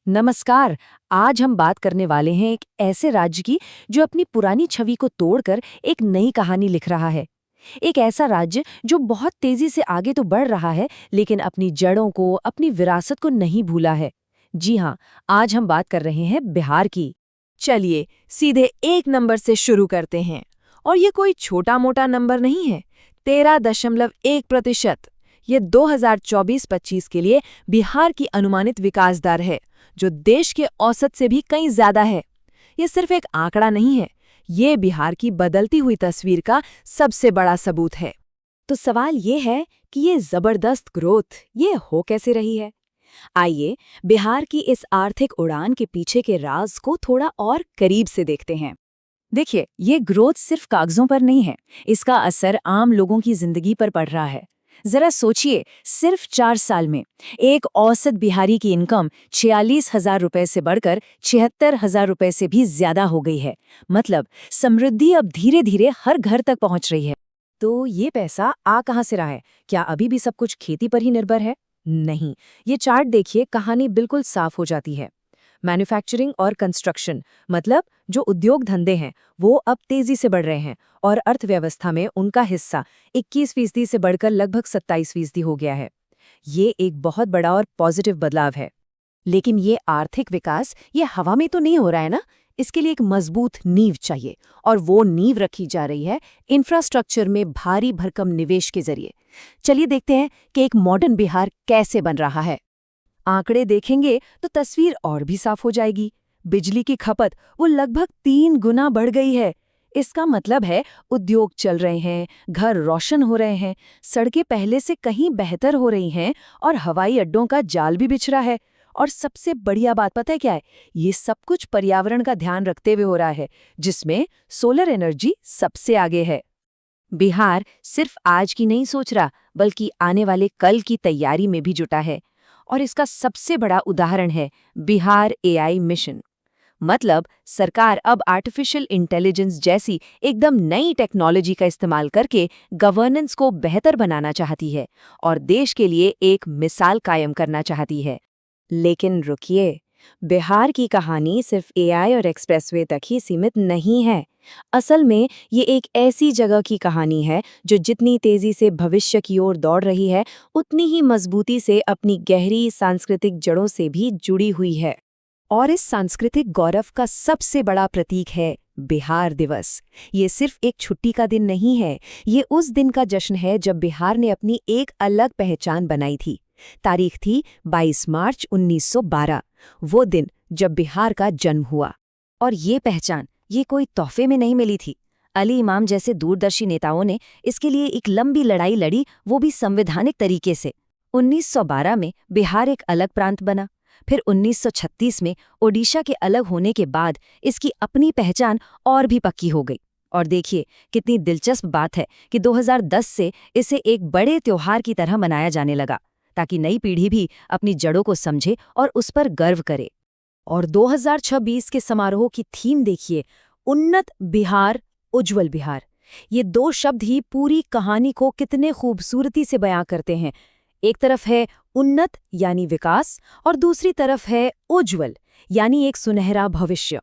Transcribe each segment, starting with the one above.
नमस्कार। आज हम बात करने वाले हैं एक ऐसे राज्य की जो अपनी पुरानी छवि को तोड़कर एक नई कहानी लिख रहा है। एक ऐसा राज्य जो बहुत तेजी से आगे तो बढ़ रहा है, लेकिन अपनी जड़ों को, अपनी विरासत को नहीं भूला है। जी हाँ, आज हम बात कर रहे हैं बिहार की। चलिए सीधे 1 नंबर से शुरू करते हैं। और ये कोई छोटा मोटा नंबर नहीं है। 13.1%। ये 2024-25 के लिए बिहार की अनुमानित विकास दर है, जो देश के औसत से भी कहीं ज्यादा है। ये सिर्फ एक आंकड़ा नहीं है, ये बिहार की बदलती हुई तस्वीर का सबसे बड़ा सबूत है। तो सवाल ये है कि ये जबरदस्त ग्रोथ ये हो कैसे रही है। आइए बिहार की इस आर्थिक उड़ान के पीछे के राज को थोड़ा और करीब से देखते हैं। देखिए, ये ग्रोथ सिर्फ कागजों पर नहीं है, इसका असर आम लोगों की जिंदगी पर पड़ रहा है। जरा सोचिए, सिर्फ 4 साल में एक औसत बिहारी की इनकम 46,000 रुपए से बढ़कर 76,000 रुपए से भी ज्यादा हो गई है। मतलब समृद्धि अब धीरे धीरे हर घर तक पहुंच रही है। तो ये पैसा आ कहां से रहा है? क्या अभी भी सब कुछ खेती पर ही निर्भर है? नहीं। ये चार्ट देखिए, कहानी बिल्कुल साफ हो जाती है। मैन्युफैक्चरिंग और कंस्ट्रक्शन, मतलब जो उद्योग धंधे हैं, वो अब तेजी से बढ़ रहे हैं और अर्थव्यवस्था में उनका हिस्सा 21% से बढ़कर लगभग 27% हो गया है। ये एक बहुत बड़ा और पॉजिटिव बदलाव है। लेकिन ये आर्थिक विकास ये हवा में तो नहीं हो रहा है ना। इसके लिए एक मजबूत नींव चाहिए, और वो नींव रखी जा रही है इंफ्रास्ट्रक्चर में भारी भरकम निवेश के जरिए। चलिए देखते हैं कि एक मॉडर्न बिहार कैसे बन रहा है। आंकड़े देखेंगे तो तस्वीर और भी साफ हो जाएगी। बिजली की खपत वो लगभग 3 गुना बढ़ गई है। इसका मतलब है उद्योग चल रहे हैं, घर रोशन हो रहे हैं, सड़कें पहले से कहीं बेहतर हो रही हैं और हवाई अड्डों का जाल भी बिछ रहा है। और सबसे बढ़िया बात पता है क्या है? ये सब कुछ पर्यावरण का ध्यान रखते हुए हो रहा है, जिसमें सोलर एनर्जी सबसे आगे है। बिहार सिर्फ आज की नहीं सोच रहा, बल्कि आने वाले कल की तैयारी में भी जुटा है। और इसका सबसे बड़ा उदाहरण है बिहार एआई मिशन। मतलब सरकार अब आर्टिफिशियल इंटेलिजेंस जैसी एकदम नई टेक्नोलॉजी का इस्तेमाल करके गवर्नेंस को बेहतर बनाना चाहती है और देश के लिए एक मिसाल कायम करना चाहती है। लेकिन रुकिए, बिहार की कहानी सिर्फ एआई और एक्सप्रेसवे तक ही सीमित नहीं है। असल में ये एक ऐसी जगह की कहानी है जो जितनी तेजी से भविष्य की ओर दौड़ रही है, उतनी ही मजबूती से अपनी गहरी सांस्कृतिक जड़ों से भी जुड़ी हुई है। और इस सांस्कृतिक गौरव का सबसे बड़ा प्रतीक है बिहार दिवस। ये सिर्फ एक छुट्टी का दिन नहीं है, ये उस दिन का जश्न है जब बिहार ने अपनी एक अलग पहचान बनाई थी। तारीख थी 22 मार्च 1912, वो दिन जब बिहार का जन्म हुआ। और ये पहचान ये कोई तोहफे में नहीं मिली थी। अली इमाम जैसे दूरदर्शी नेताओं ने इसके लिए एक लंबी लड़ाई लड़ी, वो भी संवैधानिक तरीके से। 1912 में बिहार एक अलग प्रांत बना। फिर 1936 में ओडिशा के अलग होने के बाद इसकी अपनी पहचान और भी पक्की हो गई। और देखिए कितनी दिलचस्प बात है कि 2010 से इसे एक बड़े त्योहार की तरह मनाया जाने लगा, ताकि नई पीढ़ी भी अपनी जड़ों को समझे और उस पर गर्व करे। और 2026 के समारोह की थीम देखिए, उन्नत बिहार, उज्जवल बिहार। ये दो शब्द ही पूरी कहानी को कितने खूबसूरती से बयां करते हैं। एक तरफ है उन्नत यानी विकास, और दूसरी तरफ है उज्जवल यानी एक सुनहरा भविष्य।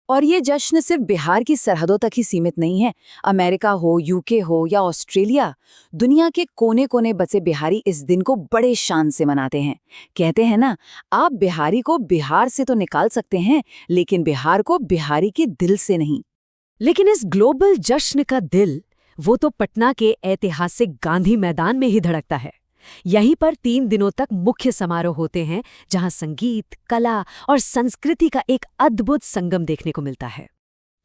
और ये जश्न सिर्फ बिहार की सरहदों तक ही सीमित नहीं है। अमेरिका हो, यूके हो या ऑस्ट्रेलिया, दुनिया के कोने कोने बसे बिहारी इस दिन को बड़े शान से मनाते हैं। कहते हैं ना, आप बिहारी को बिहार से तो निकाल सकते हैं, लेकिन बिहार को बिहारी के दिल से नहीं। लेकिन इस ग्लोबल जश्न का दिल वो तो पटना के ऐतिहासिक गांधी मैदान में ही धड़कता है। यहीं पर 3 दिनों तक मुख्य समारोह होते हैं, जहां संगीत, कला और संस्कृति का एक अद्भुत संगम देखने को मिलता है।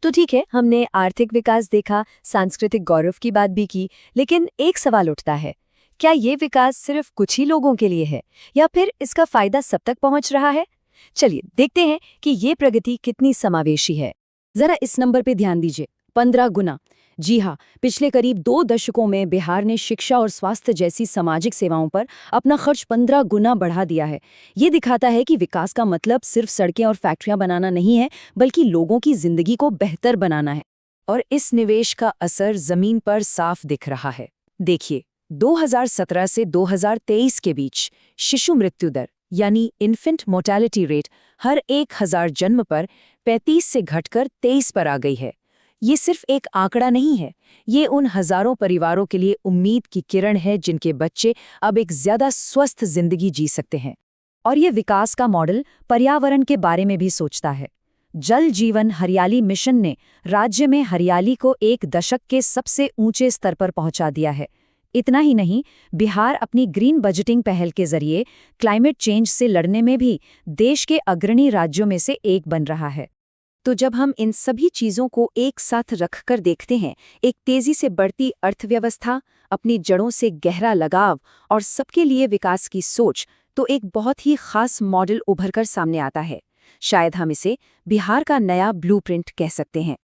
तो ठीक है, हमने आर्थिक विकास देखा, सांस्कृतिक गौरव की बात भी की, लेकिन एक सवाल उठता है, क्या ये विकास सिर्फ कुछ ही लोगों के लिए है, या फिर इसका फायदा सब तक पहुंच रहा है? चलिए देखते हैं कि ये प्रगति कितनी समावेशी है। जरा इस नंबर पे ध्यान दीजिए, 15 गुना। जी हाँ, पिछले करीब 2 दशकों में बिहार ने शिक्षा और स्वास्थ्य जैसी सामाजिक सेवाओं पर अपना खर्च 15 गुना बढ़ा दिया है। ये दिखाता है कि विकास का मतलब सिर्फ सड़कें और फैक्ट्रियां बनाना नहीं है, बल्कि लोगों की जिंदगी को बेहतर बनाना है। और इस निवेश का असर जमीन पर साफ दिख रहा है। देखिए, 2017 से 2023 के बीच शिशु मृत्यु दर यानी इन्फेंट मोर्टेलिटी रेट हर 1000 जन्म पर 35 से घटकर 23 पर आ गई है। ये सिर्फ एक आंकड़ा नहीं है, ये उन हजारों परिवारों के लिए उम्मीद की किरण है जिनके बच्चे अब एक ज्यादा स्वस्थ जिंदगी जी सकते हैं। और ये विकास का मॉडल पर्यावरण के बारे में भी सोचता है। जल जीवन हरियाली मिशन ने राज्य में हरियाली को एक दशक के सबसे ऊंचे स्तर पर पहुंचा दिया है। इतना ही नहीं, बिहार अपनी ग्रीन बजटिंग पहल के जरिए क्लाइमेट चेंज से लड़ने में भी देश के अग्रणी राज्यों में से एक बन रहा है। तो जब हम इन सभी चीज़ों को एक साथ रखकर देखते हैं, एक तेज़ी से बढ़ती अर्थव्यवस्था, अपनी जड़ों से गहरा लगाव और सबके लिए विकास की सोच, तो एक बहुत ही खास मॉडल उभरकर सामने आता है। शायद हम इसे बिहार का नया ब्लूप्रिंट कह सकते हैं।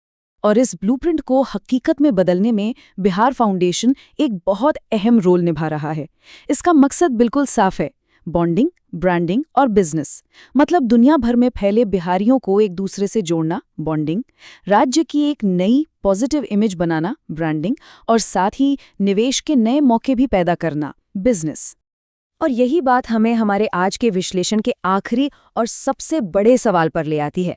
और इस ब्लूप्रिंट को हकीकत में बदलने में बिहार फाउंडेशन एक बहुत अहम रोल निभा रहा है। इसका मकसद बिल्कुल साफ है, बॉन्डिंग, ब्रांडिंग और बिजनेस। मतलब दुनिया भर में फैले बिहारियों को एक दूसरे से जोड़ना, बॉन्डिंग, राज्य की एक नई पॉजिटिव इमेज बनाना, ब्रांडिंग, और साथ ही निवेश के नए मौके भी पैदा करना, बिजनेस। और यही बात हमें हमारे आज के विश्लेषण के आखिरी और सबसे बड़े सवाल पर ले आती है।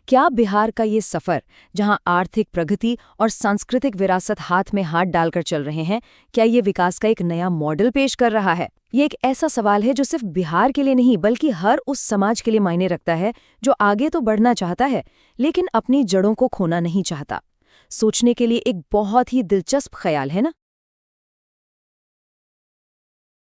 क्या बिहार का ये सफ़र, जहां आर्थिक प्रगति और सांस्कृतिक विरासत हाथ में हाथ डालकर चल रहे हैं, क्या ये विकास का एक नया मॉडल पेश कर रहा है? ये एक ऐसा सवाल है जो सिर्फ बिहार के लिए नहीं बल्कि हर उस समाज के लिए मायने रखता है जो आगे तो बढ़ना चाहता है लेकिन अपनी जड़ों को खोना नहीं चाहता। सोचने के लिए एक बहुत ही दिलचस्प ख्याल है ना?